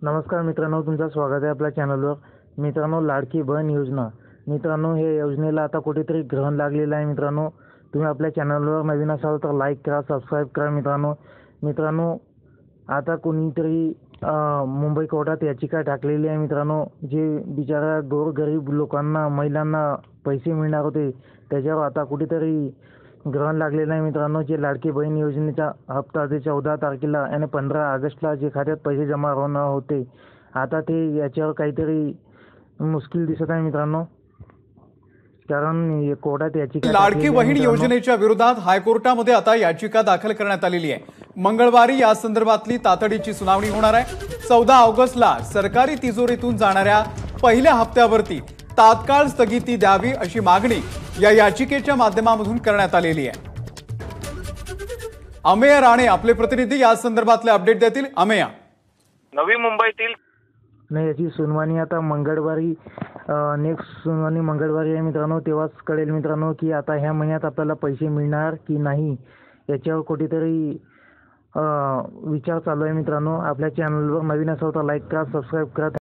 नमस्कार मित्रांनो, तुमचं स्वागत आहे आपल्या चॅनलवर। मित्रांनो, लाडकी बहीण योजना मित्रांनो, हे योजनेला आता कुठेतरी ग्रहण लागलेलं आहे। मित्रांनो, तुम्ही आपल्या चॅनलवर नवीन असाल तर लाईक करा, सबस्क्राईब करा। मित्रांनो आता कोणीतरी मुंबई कोर्टात याचिका टाकलेली आहे। मित्रांनो, जे बिचारा गोरगरीब लोकांना, महिलांना पैसे मिळणार होते, त्याच्यावर आता कुठेतरी ग्रहण लागलेलं आहे। मित्रांनो, जे लाडकी बहीण योजनेचा हप्ता जे 14 तारखेला आणि 15 ऑगस्टला जे खात्यात पैसे जमा होणार होते, आता ते याच्यावर काहीतरी मुश्किल दिसत आहे। मित्रांनो, कारण कोर्टात याचिका लाडकी बहीण योजनेच्या विरोधात हायकोर्टामध्ये आता याचिका दाखल करण्यात आलेली आहे। मंगळवारी या संदर्भातली तातडीची सुनावणी होणार आहे। 14 ऑगस्टला सरकारी तिजोरीतून जाणाऱ्या पहिल्या हप्त्यावरती तात्काळ स्थगिती द्यावी अशी मागणी या याचिकेच्या माध्यमातून करण्यात आलेली आहे। अमेय राणे आपले प्रतिनिधी या संदर्भातले अपडेट देतील। अमेय, नवी मुंबईतील नाही, याची सुनावणी आता मंगळवारी, नेक्स्ट सुनावणी मंगळवारी आहे। मित्रांनो, तेव्हाच कळेल मित्रांनो की आता ह्या महिन्यात आपल्याला पैसे मिळणार की नाही, याच्यावर कुठेतरी विचार चालू आहे। मित्रांनो, आपल्या चॅनलवर नवीन असाल तर लाईक करा, सबस्क्राईब करा।